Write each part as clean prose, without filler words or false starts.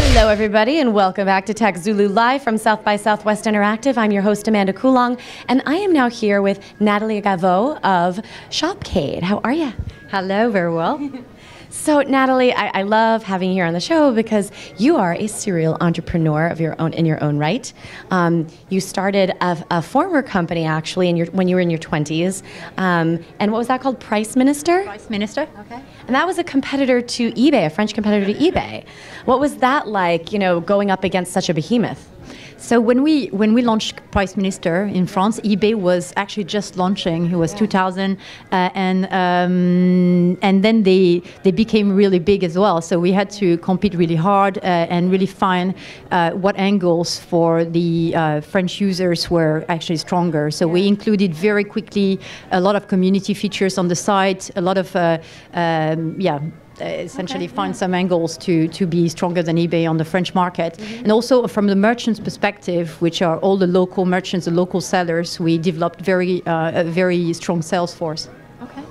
Hello, everybody, and welcome back to TechZulu Live from South by Southwest Interactive. I'm your host, Amanda Coulong, and I am now here with Nathalie Gaveau of Shopcade. How are you? Hello, very well. So, Nathalie, I love having you here on the show because you are a serial entrepreneur of your own in your own right. You started a former company, actually, when you were in your 20s. And what was that called? Price Minister? Price Minister. Okay. And that was a competitor to eBay, a French competitor to eBay. What was that like, going up against such a behemoth? So when we launched Price Minister in France, eBay was actually just launching. It was 2000, and then they became really big as well. So we had to compete really hard and really find what angles for the French users were actually stronger. So we included very quickly a lot of community features on the site, a lot of essentially find some angles to be stronger than eBay on the French market. And also from the merchants' perspective, which are all the local merchants, the local sellers, we developed a very strong sales force. Okay.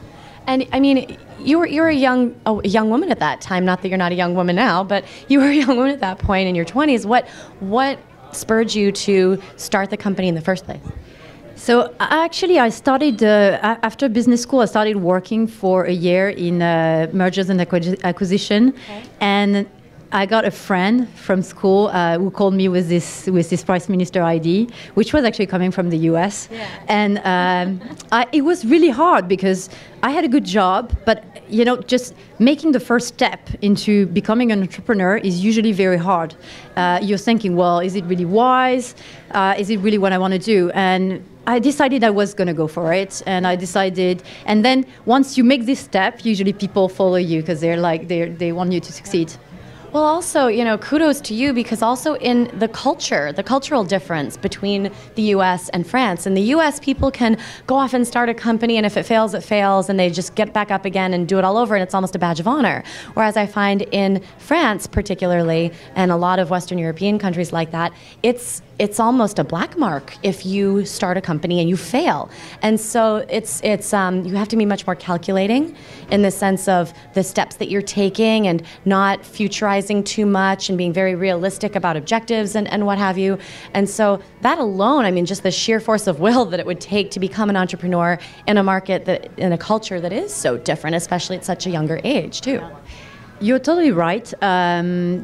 And I mean, you're a young woman at that time, not that you're not a young woman now, but you were a young woman at that point in your 20s. What spurred you to start the company in the first place? So actually, I started after business school. I started working for a year in mergers and acquisition, and I got a friend from school who called me with this Price Minister ID, which was actually coming from the US, and it was really hard because I had a good job, but just making the first step into becoming an entrepreneur is usually very hard. You're thinking, well, is it really wise? Is it really what I want to do? And I decided I was going to go for it, and and then once you make this step, usually people follow you because they want you to succeed. Well, also, kudos to you because also in the cultural difference between the U.S. and France. In the U.S., people can go off and start a company, and if it fails, it fails, and they just get back up again and do it all over, and it's almost a badge of honor. Whereas I find in France, particularly, and a lot of Western European countries like that, it's almost a black mark if you start a company and you fail. And so it's you have to be much more calculating in the sense of the steps that you're taking and not futurizing too much and being very realistic about objectives and what have you. And so that alone, I mean, just the sheer force of will that it would take to become an entrepreneur in a market in a culture that is so different, especially at such a younger age too. You're totally right.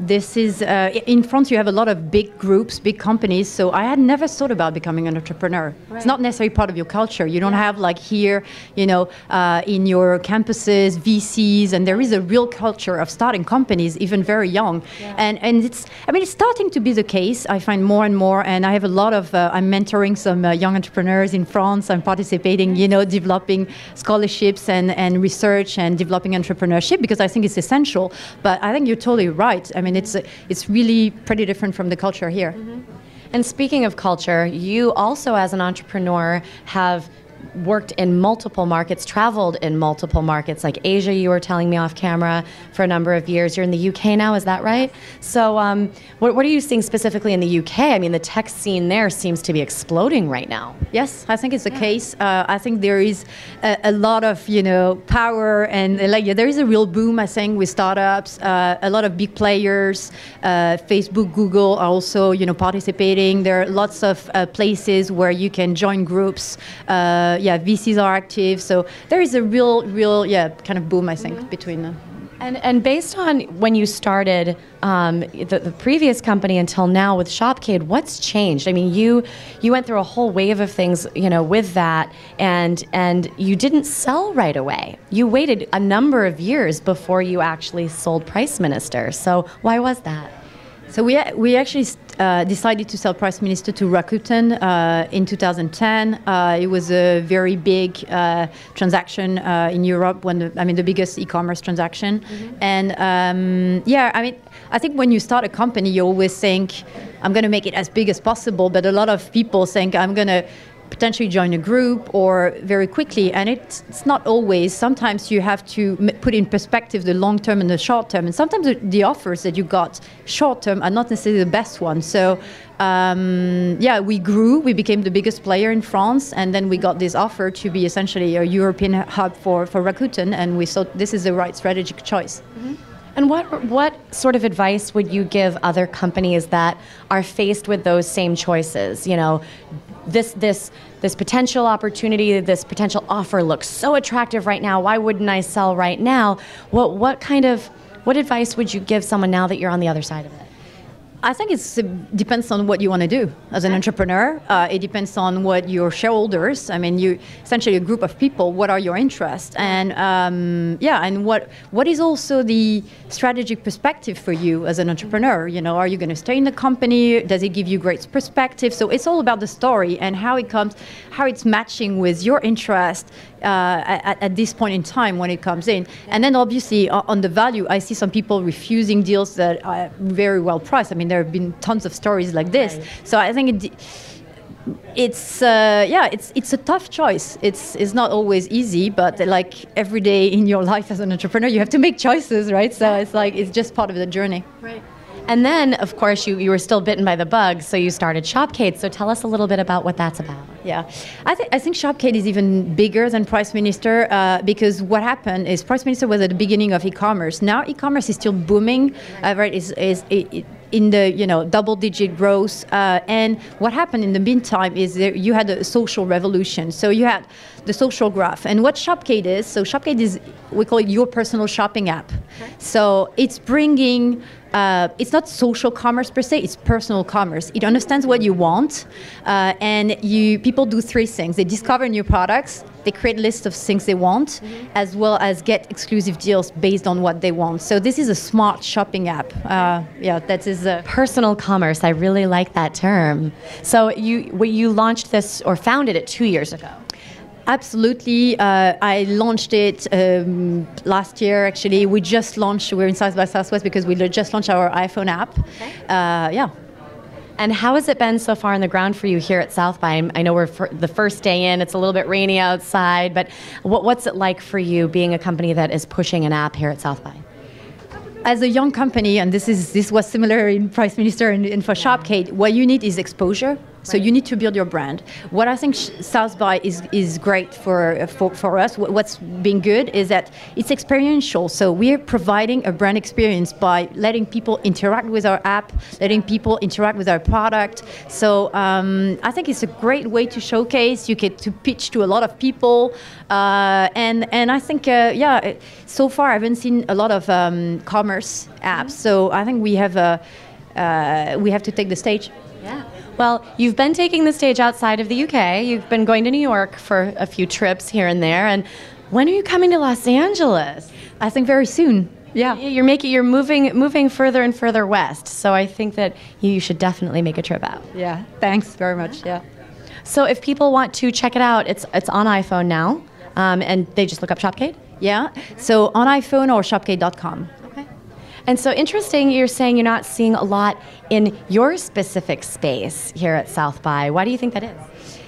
This is in France. You have a lot of big groups, big companies. So I had never thought about becoming an entrepreneur. Right. It's not necessarily part of your culture. You don't have like here, in your campuses, VCs, and there is a real culture of starting companies even very young. Yeah. And it's starting to be the case. I find more and more, and I have a lot of. I'm mentoring some young entrepreneurs in France. I'm participating, developing scholarships and research and developing entrepreneurship because I think it's essential. But I think you're totally right. I mean, it's really pretty different from the culture here. Mm-hmm. And speaking of culture, you also, as an entrepreneur, have worked in multiple markets, traveled in multiple markets, like Asia, you were telling me off camera, for a number of years. You're in the UK now, is that right? So what are you seeing specifically in the UK? I mean, the tech scene there seems to be exploding right now. Yes, I think it's the case. I think there is a lot of, power and there is a real boom, I think, with startups. A lot of big players, Facebook, Google are also, participating. There are lots of places where you can join groups. VCs are active, so there is a real, kind of boom, I think, between them. And based on when you started the previous company until now with Shopcade, what's changed? I mean, you went through a whole wave of things, with that, and you didn't sell right away. You waited a number of years before you actually sold Price Minister. So why was that? So we actually decided to sell Price Minister to Rakuten in 2010. It was a very big transaction in Europe, the biggest e-commerce transaction. Mm-hmm. And I think when you start a company, you always think, I'm going to make it as big as possible. But a lot of people think, I'm going to potentially join a group or very quickly, and it's not always. Sometimes you have to put in perspective the long term and the short term, and sometimes the offers that you got short term are not necessarily the best ones. So we grew, we became the biggest player in France, and then we got this offer to be essentially a European hub for Rakuten, and we thought this is the right strategic choice. Mm-hmm. And what sort of advice would you give other companies that are faced with those same choices? You know, this potential opportunity, this potential offer looks so attractive right now. Why wouldn't I sell right now? What advice would you give someone now that you're on the other side of it? I think it depends on what you want to do as an entrepreneur. It depends on what your shareholders, I mean, you essentially a group of people, what are your interests? And and what is also the strategic perspective for you as an entrepreneur? You know, are you going to stay in the company? Does it give you great perspective? So it's all about the story and how it's matching with your interest at this point in time when it comes in. And then obviously on the value, I see some people refusing deals that are very well priced. I mean, there have been tons of stories like this. Right. So I think it's a tough choice. It's not always easy, but like every day in your life as an entrepreneur, you have to make choices, right? So it's just part of the journey. Right. And then, of course, you were still bitten by the bug, so you started Shopcade. So tell us a little bit about what that's about. Yeah, I think Shopcade is even bigger than Price Minister because what happened is Price Minister was at the beginning of e-commerce. Now e-commerce is still booming, right? Is in the double-digit growth. And what happened in the meantime is you had a social revolution. So you had the social graph. And what Shopcade is, so Shopcade is, we call it your personal shopping app. Okay. So it's bringing, it's not social commerce per se, it's personal commerce. It understands what you want, and people do three things. They discover new products, they create lists of things they want, as well as get exclusive deals based on what they want. So this is a smart shopping app. That is personal commerce. I really like that term. So you launched this or founded it 2 years ago. Absolutely. I launched it last year, actually. We just launched, we're in South by Southwest because we just launched our iPhone app. Okay. And how has it been so far on the ground for you here at South by? I know we're the first day in, it's a little bit rainy outside, but what's it like for you being a company that is pushing an app here at South by? As a young company, and this was similar in Price Minister and for Shopcade, what you need is exposure. So you need to build your brand. What I think South by is great for us, what's been good is that it's experiential. So we're providing a brand experience by letting people interact with our app, letting people interact with our product. So I think it's a great way to showcase. You get to pitch to a lot of people. And I think, so far I haven't seen a lot of commerce apps. So I think we have to take the stage. Yeah. Well, you've been taking the stage outside of the UK. You've been going to New York for a few trips here and there. And when are you coming to Los Angeles? I think very soon. Yeah. You're moving further and further west. So I think that you should definitely make a trip out. Yeah. Thanks very much. Yeah. So if people want to check it out, it's on iPhone now, and they just look up Shopcade? Yeah. So on iPhone or shopcade.com. And so interesting, you're saying you're not seeing a lot in your specific space here at South by. Why do you think that is?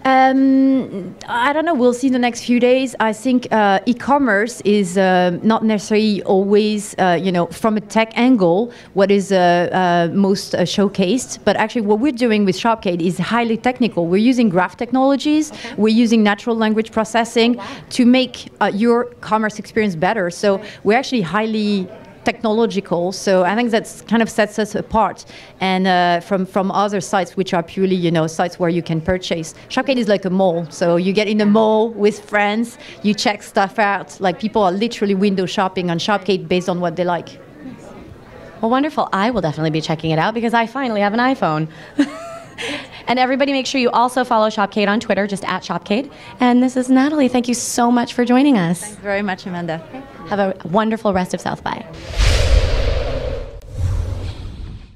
I don't know. We'll see in the next few days. I think e-commerce is not necessarily always, from a tech angle, what is most showcased. But actually what we're doing with Shopcade is highly technical. We're using graph technologies. Okay. We're using natural language processing to make your commerce experience better. So we're actually highly technological, so I think that's kind of sets us apart, and from other sites which are purely sites where you can purchase. Shopcade is like a mall, so you get in the mall with friends, you check stuff out. Like people are literally window shopping on Shopcade based on what they like. Well, wonderful. I will definitely be checking it out because I finally have an iPhone. And everybody make sure you also follow Shopcade on Twitter, just at Shopcade. And this is Nathalie. Thank you so much for joining us. Thanks very much, Amanda. Have a wonderful rest of South by.